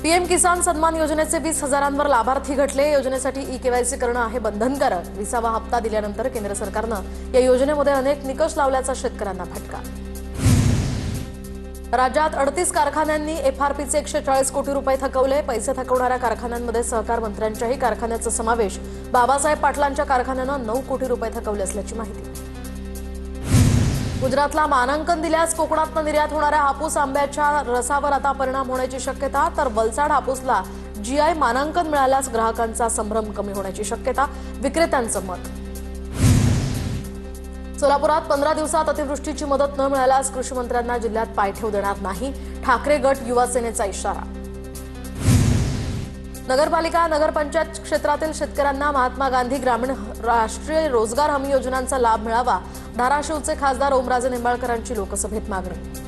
PM किसान सन्मान योजनेचे 20,000 लाभार्थी घटले। योजनेसाठी ई-केवायसी करणं आहे बंधनकारक। 20वा हप्ता दिल्यानंतर केंद्र सरकारनं या योजनेमध्ये अनेक निकष लावल्याचा शेतकऱ्यांना फटका। राज्यात 38 कारखान्यांनी एफआरपीचे 140 कोटी रुपये थकवले। पैसे थकवणाऱ्या कारखान्यांमध्ये सहकार मंत्र्यांच्याही कारखान्याचा समावेश। बाबासाहेब पाटलांच्या कारखान्यानं 9 कोटी रुपये थकवले असल्याची माहिती। गुजरातला मानांकन दिल्यास कोकणातनं निर्यात होणाऱ्या हापूस आंब्याच्या रसावर आता परिणाम होण्याची शक्यता। तर वलसाड हापूसला जीआय मानांकन मिळाल्यास ग्राहकांचा संभ्रम कमी होण्याची शक्यता, विक्रेत्यांचं मत। सोलापुरात 15 दिवसात अतिवृष्टीची मदत न मिळाल्यास कृषी मंत्र्यांना जिल्ह्यात पाय ठेवू देणार नाही, ठाकरे गट युवा सेनेचा इशारा। नगरपालिका नगरपंचायत क्षेत्रातील शेतकऱ्यांना महात्मा गांधी ग्रामीण राष्ट्रीय रोजगार हमी योजनांचा लाभ मिळावा, धाराशिवचे खासदार ओमराजे निंबाळकरांची लोकसभेत मागणी।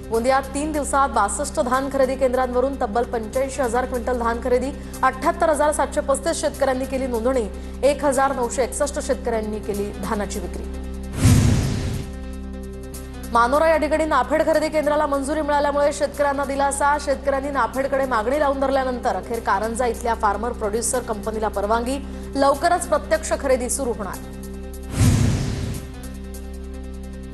गोंदियात 3 दिवसात 62 धान खरेदी केंद्रांवरून तब्बल 85,000 क्विंटल धान खरेदी। 78,735 शेतकऱ्यांनी केली नोंदणी। 1,961 शेतकऱ्यांनी केली धानाची विक्री। मानोरा या ठिकाणी नाफेड खरेदी केंद्राला मंजुरी मिळाल्यामुळे शेतकऱ्यांना दिलासा। शेतकऱ्यांनी नाफेडकडे मागणी लावून धरल्यानंतर अखेर कारंजा इथल्या फार्मर प्रोड्युसर कंपनीला परवानगी। लवकरच प्रत्यक्ष खरेदी सुरू होणार।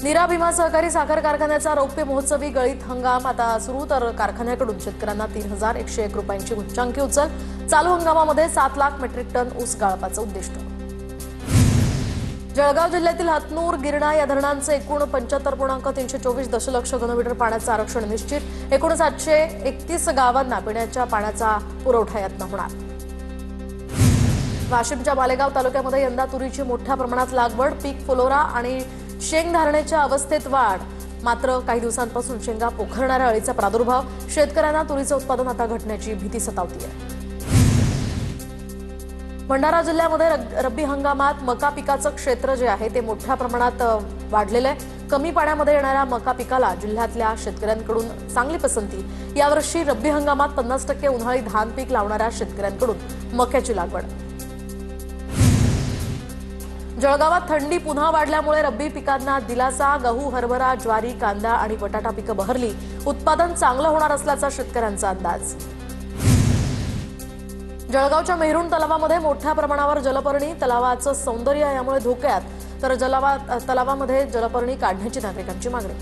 नीरा भीमा सहकारी साखर कारखान्याचा रौप्य महोत्सवी गळीत हंगाम आता सुरू। तर कारखान्याकडून शेतकऱ्यांना 3,101 रुपयांची उच्चांकी उचल। चालू हंगामामध्ये 7 लाख मेट्रिक टन ऊस गाळपाचं उद्दिष्ट। जळगाव जिल्ह्यातील हतनूर, गिरणा या धरणांचे एकूण 75.324 दशलक्ष घनमीटर पाण्याचं आरक्षण निश्चित। एकूण 731 गावांना पिण्याच्या पाण्याचा पुरवठा यातनं होणार। वाशिमच्या मालेगाव तालुक्यामध्ये यंदा तुरीची मोठ्या प्रमाणात लागवड। पीक फुलोरा आणि शेंग धारणेच्या अवस्थेत वाढ। मात्र काही दिवसांपासून शेंगा पोखरणाऱ्या अळीचा प्रादुर्भाव। शेतकऱ्यांना तुरीचं उत्पादन आता घटण्याची भीती सतावतीये। भंडारा जिल्ह्यामध्ये रब्बी हंगामात मका पिकाचं क्षेत्र जे आहे ते मोठ्या प्रमाणात वाढलेलं आहे। कमी पाण्यामध्ये येणाऱ्या मका पिकाला जिल्ह्यातल्या शेतकऱ्यांकडून चांगली पसंती। यावर्षी रब्बी हंगामात 50% उन्हाळी धान पीक लावणाऱ्या शेतकऱ्यांकडून मक्याची लागवड। जळगावात थंडी पुन्हा वाढल्यामुळे रब्बी पिकांना दिलासा। गहू, हरभरा, ज्वारी, कांदा आणि बटाटा पिकं बहरली। उत्पादन चांगलं होणार असल्याचा शेतकऱ्यांचा अंदाज। जळगावच्या मेहरुण तलावामध्ये मोठ्या प्रमाणावर जलपर्णी। तलावाचं सौंदर्य यामुळे धोक्यात। तर तलावामध्ये जलपर्णी काढण्याची नागरिकांची मागणी।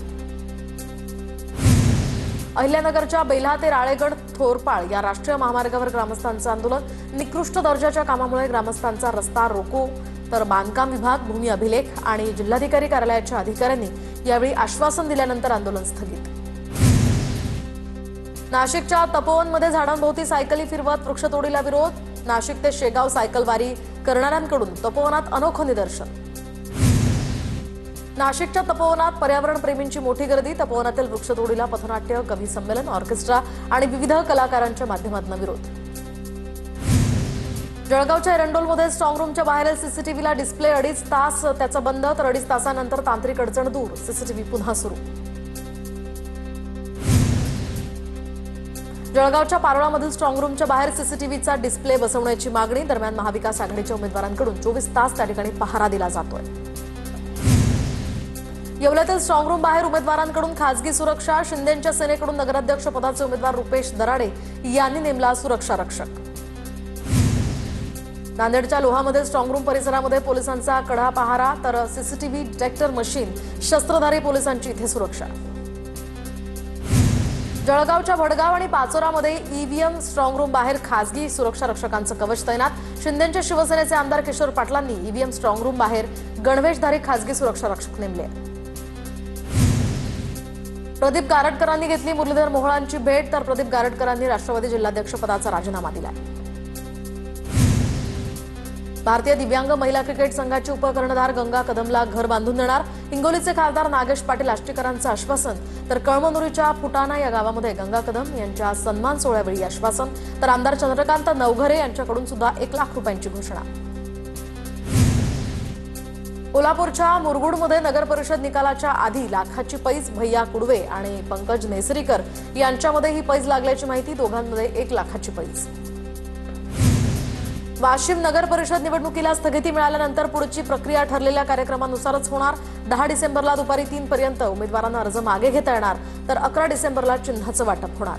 अहिल्यानगरच्या बेल्हा ते राळेगण थोरपाळ या राष्ट्रीय महामार्गावर ग्रामस्थांचं आंदोलन। निकृष्ट दर्जाच्या कामामुळे ग्रामस्थांचा रस्ता रोको। तर बांधकाम विभाग, भूमी अभिलेख आणि जिल्हाधिकारी कार्यालयाच्या अधिकाऱ्यांनी यावेळी आश्वासन दिल्यानंतर आंदोलन स्थगित। नाशिकच्या तपोवनमध्ये झाडांभोवती सायकली फिरवत वृक्षतोडीला विरोध। नाशिक ते शेगाव सायकल वारी करणाऱ्यांकडून तपोवनात अनोखं निदर्शन। नाशिकच्या तपोवनात पर्यावरण प्रेमींची मोठी गर्दी। तपोवनातील वृक्षतोडीला पथनाट्य, कवी संमेलन, ऑर्केस्ट्रा आणि विविध कलाकारांच्या माध्यमातून विरोध। जळगावच्या एरंडोलमध्ये स्ट्रॉंगरूमच्या बाहेरील सीसीटीव्हीला डिस्प्ले 2.5 तास त्याचा बंद। तर 2.5 तासानंतर तांत्रिक अडचण दूर, सीसीटीव्ही पुन्हा सुरू। जळगावच्या पारोळामधील स्ट्रॉंगरूमच्या बाहेर सीसीटीव्हीचा डिस्प्ले बसवण्याची मागणी। दरम्यान महाविकास आघाडीच्या उमेदवारांकडून 24 तास त्या ठिकाणी पहारा दिला जातोय। येवल्यातील स्ट्रॉंगरूम बाहेर उमेदवारांकडून खासगी सुरक्षा। शिंदेंच्या सेनेकडून नगराध्यक्ष पदाचे उमेदवार रुपेश दराडे यांनी नेमला सुरक्षा रक्षक। नांदेडच्या लोहामध्ये स्ट्रॉंगरूम परिसरामध्ये पोलिसांचा कडा पहारा। तर सीसीटीव्ही डिटेक्टर मशीन, शस्त्रधारी पोलिसांची इथे सुरक्षा। जळगावच्या भडगाव आणि पाचोरामध्ये ईव्हीएम स्ट्रॉंगरूम बाहेर खासगी सुरक्षा रक्षकांचं कवच तैनात। शिंदेंच्या शिवसेनेचे आमदार किशोर पाटलांनी ईव्हीएम स्ट्रॉंगरूम बाहेर गणवेशधारी खासगी सुरक्षा रक्षक नेमले। प्रदीप गारटकरांनी घेतली मुरलीधर मोहोळांची भेट। तर प्रदीप गारटकरांनी राष्ट्रवादी जिल्हाध्यक्षपदाचा राजीनामा दिला। भारतीय दिव्यांग महिला क्रिकेट संघाची उपकर्णधार गंगा कदमला घर बांधून देणार। हिंगोलीचे खासदार नागेश पाटील आष्टीकरांचं आश्वासन। तर कळमनुरीच्या फुटाणा या गावामध्ये गंगा कदम यांच्या सन्मान सोहळ्यावेळी आश्वासन। तर आमदार चंद्रकांत नवघरे यांच्याकडून सुद्धा 1 लाख रुपयांची घोषणा। कोल्हापूरच्या मुरगुडमध्ये नगरपरिषद निकालाच्या आधी लाखाची पैज भैया कुडवे आणि पंकज नेसरीकर यांच्यामध्ये ही पैज लागल्याची माहिती। दोघांमध्ये 1 लाखाची पैज। वाशिम नगर परिषद निवडणुकीला स्थगिती मिळाल्यानंतर पुढची प्रक्रिया ठरलेल्या कार्यक्रमानुसारच होणार। 10 डिसेंबरला दुपारी 3 पर्यंत उमेदवारांना अर्ज मागे घेता येणार, तर 11 डिसेंबरला चिन्हाचं वाटप होणार।